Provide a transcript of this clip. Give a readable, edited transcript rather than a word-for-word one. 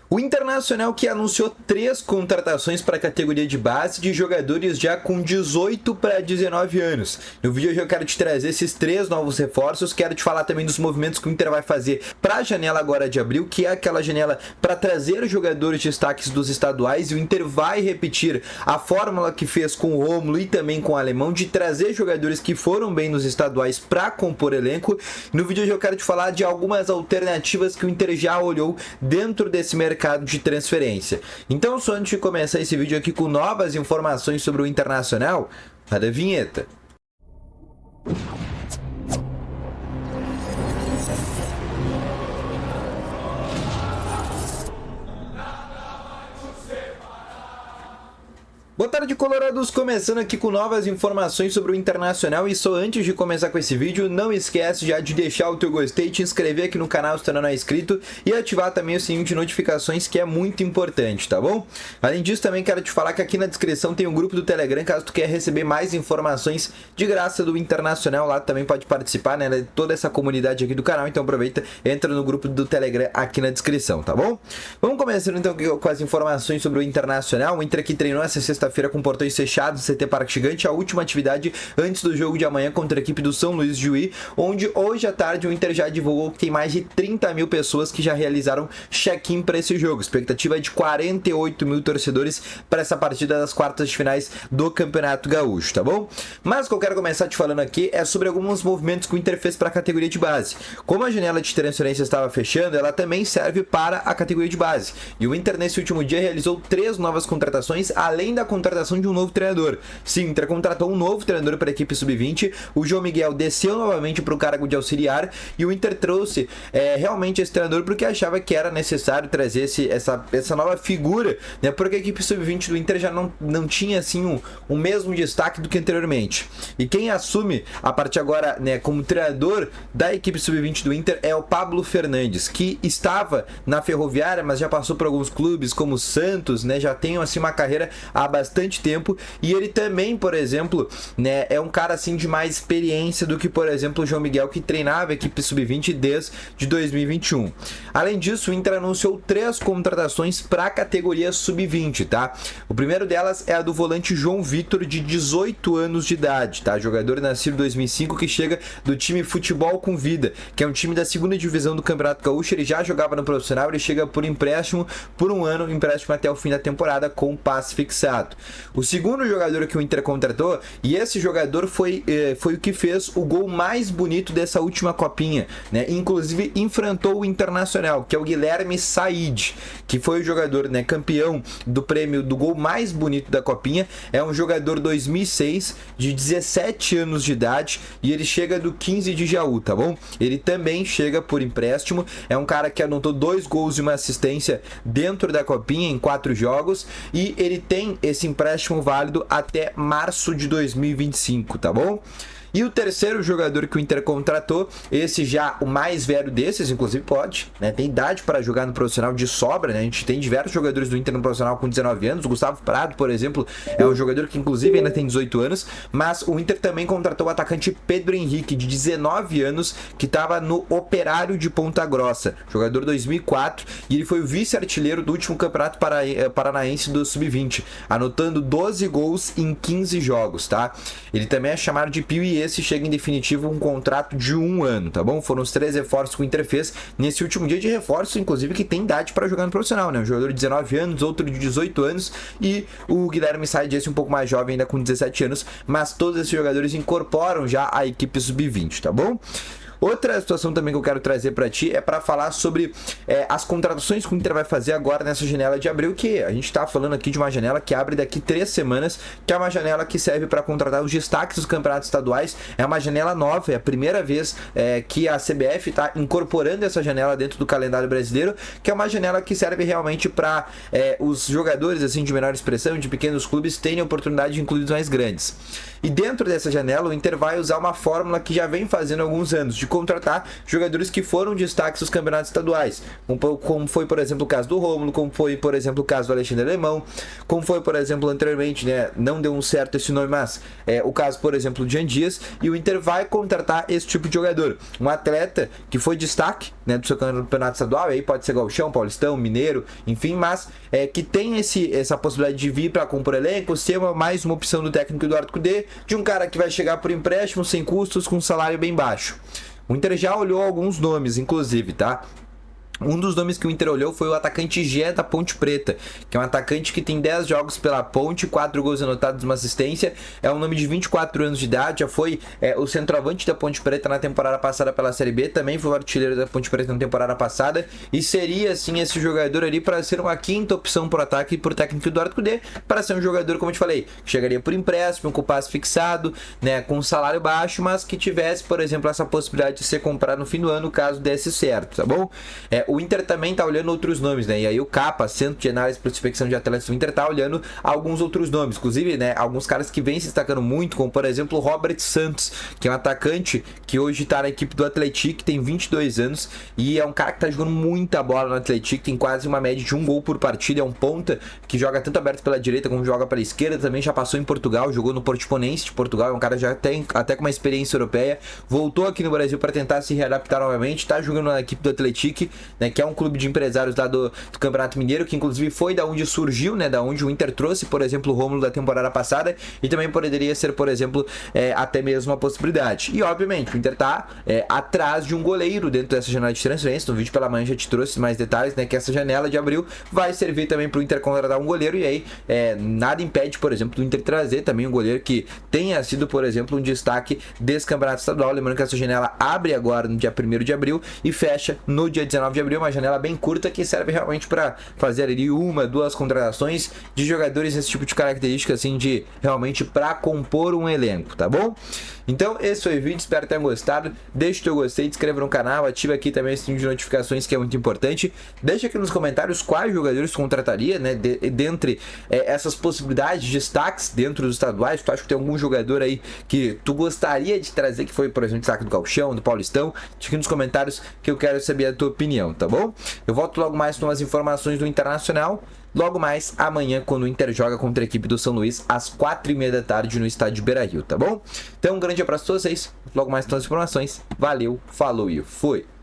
O Internacional que anunciou 3 contratações para a categoria de base de jogadores já com 18 para 19 anos. No vídeo hoje eu quero te trazer esses 3 novos reforços, quero te falar também dos movimentos que o Inter vai fazer para a janela agora de abril, que é aquela janela para trazer jogadores destaques dos estaduais, e o Inter vai repetir a fórmula que fez com o Rômulo e também com o Alemão, de trazer jogadores que foram bem nos estaduais para compor elenco. No vídeo hoje eu quero te falar de algumas alternativas que o Inter já olhou dentro desse mercado de transferência. Então, só antes de começar esse vídeo aqui com novas informações sobre o Internacional, roda a vinheta. Boa tarde, colorados, começando aqui com novas informações sobre o Internacional. E só antes de começar com esse vídeo, não esquece já de deixar o teu gostei, te inscrever aqui no canal se tu não é inscrito e ativar também o sininho de notificações, que é muito importante, tá bom? Além disso, também quero te falar que aqui na descrição tem um grupo do Telegram, caso tu quer receber mais informações de graça do Internacional. Lá também pode participar, né, de toda essa comunidade aqui do canal. Então aproveita, entra no grupo do Telegram aqui na descrição, tá bom? Vamos começando então com as informações sobre o Internacional. O Inter aqui treinou essa sexta-feira com portões fechados no CT Parque Gigante, a última atividade antes do jogo de amanhã contra a equipe do São Luís de Juí, onde hoje à tarde o Inter já divulgou que tem mais de 30 mil pessoas que já realizaram check-in para esse jogo. A expectativa é de 48 mil torcedores para essa partida das quartas de finais do Campeonato Gaúcho, tá bom? Mas o que eu quero começar te falando aqui é sobre alguns movimentos que o Inter fez para a categoria de base. Como a janela de transferência estava fechando, ela também serve para a categoria de base. E o Inter nesse último dia realizou 3 novas contratações, além da contratação de um novo treinador. Sim, o Inter contratou um novo treinador para a equipe sub-20, o João Miguel desceu novamente para o cargo de auxiliar, e o Inter trouxe realmente esse treinador porque achava que era necessário trazer essa nova figura, né, porque a equipe sub-20 do Inter já não tinha assim o mesmo destaque do que anteriormente. E quem assume a partir agora, né, como treinador da equipe sub-20 do Inter é o Pablo Fernandes, que estava na Ferroviária, mas já passou por alguns clubes como o Santos, né, já tem assim uma carreira há bastante tempo, e ele também, por exemplo, né, é um cara assim de mais experiência do que, por exemplo, o João Miguel, que treinava a equipe sub-20 desde 2021. Além disso, o Inter anunciou 3 contratações para a categoria sub-20, tá? O primeiro delas é a do volante João Vitor, de 18 anos de idade, tá? Jogador nascido em 2005, que chega do time Futebol com Vida, que é um time da segunda divisão do Campeonato Gaúcho. Ele já jogava no profissional, ele chega por empréstimo por um ano, empréstimo até o fim da temporada com passe fixado. O segundo jogador que o Inter contratou, e esse jogador foi o que fez o gol mais bonito dessa última copinha, né? Inclusive enfrentou o Internacional, que é o Guilherme Said, que foi o jogador, né, campeão do prêmio do gol mais bonito da copinha. É um jogador 2006, de 17 anos de idade, e ele chega do 15 de Jaú, tá bom? Ele também chega por empréstimo, é um cara que anotou 2 gols e uma assistência dentro da copinha em 4 jogos, e ele tem esse empréstimo válido até março de 2025, tá bom? E o terceiro jogador que o Inter contratou, esse já o mais velho desses, inclusive pode, né, tem idade para jogar no profissional de sobra, né? A gente tem diversos jogadores do Inter no profissional com 19 anos. O Gustavo Prado, por exemplo, é um jogador que inclusive ainda tem 18 anos, mas o Inter também contratou o atacante Pedro Henrique, de 19 anos, que estava no Operário de Ponta Grossa, jogador 2004, e ele foi o vice-artilheiro do último Campeonato Paranaense do Sub-20, anotando 12 gols em 15 jogos, tá? Ele também é chamado de Pio, e esse chega em definitivo um contrato de 1 ano, tá bom? Foram os 3 reforços que o Inter fez nesse último dia de reforço, inclusive que tem idade para jogar no profissional, né? Um jogador de 19 anos, outro de 18 anos, e o Guilherme Said, esse um pouco mais jovem, ainda com 17 anos, mas todos esses jogadores incorporam já a equipe sub-20, tá bom? Outra situação também que eu quero trazer para ti é para falar sobre as contratações que o Inter vai fazer agora nessa janela de abril, que a gente está falando aqui de uma janela que abre daqui 3 semanas, que é uma janela que serve para contratar os destaques dos campeonatos estaduais. É uma janela nova, é a primeira vez que a CBF está incorporando essa janela dentro do calendário brasileiro, que é uma janela que serve realmente para os jogadores assim de menor expressão, de pequenos clubes, terem a oportunidade de incluir os mais grandes. E dentro dessa janela, o Inter vai usar uma fórmula que já vem fazendo há alguns anos, de contratar jogadores que foram destaques dos campeonatos estaduais, como foi, por exemplo, o caso do Rômulo, como foi, por exemplo, o caso do Alexandre Alemão, como foi, por exemplo, anteriormente, né, não deu um certo esse nome, mas o caso, por exemplo, de Jean Dias, e o Inter vai contratar esse tipo de jogador, um atleta que foi destaque né, do seu campeonato estadual, aí pode ser Gauchão, Paulistão, Mineiro, enfim, mas que tem essa possibilidade de vir para compor elenco, ser mais uma opção do técnico Eduardo Cudê, de um cara que vai chegar por empréstimo, sem custos, com um salário bem baixo. O Inter já olhou alguns nomes, inclusive, tá? Um dos nomes que o Inter olhou foi o atacante Gé da Ponte Preta, que é um atacante que tem 10 jogos pela Ponte, 4 gols anotados, uma assistência. É um nome de 24 anos de idade, já foi o centroavante da Ponte Preta na temporada passada pela Série B, também foi o artilheiro da Ponte Preta na temporada passada, e seria, assim, esse jogador ali para ser uma quinta opção por ataque por técnico Eduardo Cudê, para ser um jogador, como eu te falei, que chegaria por empréstimo, com passe fixado, né, com um salário baixo, mas que tivesse, por exemplo, essa possibilidade de ser comprado no fim do ano, caso desse certo, tá bom? O Inter também tá olhando outros nomes, né? E aí o CAPA, Centro de Análise e Prospecção de Atletas do Inter, tá olhando alguns outros nomes. Inclusive, né, alguns caras que vêm se destacando muito, como por exemplo o Robert Santos, que é um atacante que hoje tá na equipe do Atlético, tem 22 anos e é um cara que tá jogando muita bola no Atlético, tem quase uma média de 1 gol por partida, é um ponta que joga tanto aberto pela direita como joga pela esquerda, também já passou em Portugal, jogou no Portimonense de Portugal, é um cara já tem até com uma experiência europeia, voltou aqui no Brasil para tentar se readaptar novamente, tá jogando na equipe do Atlético, né, que é um clube de empresários lá do Campeonato Mineiro, que inclusive foi da onde surgiu, né, da onde o Inter trouxe, por exemplo, o Rômulo da temporada passada, e também poderia ser, por exemplo, até mesmo uma possibilidade. E obviamente o Inter tá atrás de um goleiro dentro dessa janela de transferência. No vídeo pela manhã já te trouxe mais detalhes, né, que essa janela de abril vai servir também para o Inter contratar um goleiro, e aí nada impede, por exemplo, do Inter trazer também um goleiro que tenha sido, por exemplo, um destaque desse campeonato estadual. Lembrando que essa janela abre agora no dia 1º de abril e fecha no dia 19 de abril, uma janela bem curta que serve realmente para fazer ali 1, 2 contratações de jogadores nesse tipo de característica, assim, de realmente para compor um elenco, tá bom? Então esse foi o vídeo, espero que tenham gostado. Deixa o teu gostei, se inscreva no canal, ativa aqui também esse sininho de notificações que é muito importante. Deixa aqui nos comentários quais jogadores tu contrataria, né, dentre essas possibilidades de destaques dentro dos estaduais. Tu acha que tem algum jogador aí que tu gostaria de trazer, que foi, por exemplo, destaque do Gauchão, do Paulistão? Deixa aqui nos comentários que eu quero saber a tua opinião, tá bom? Eu volto logo mais com umas informações do Internacional. Logo mais amanhã, quando o Inter joga contra a equipe do São Luís, às 4h30 da tarde no estádio Beira-Rio, tá bom? Então um grande abraço a vocês. Logo mais com as informações. Valeu, falou e fui!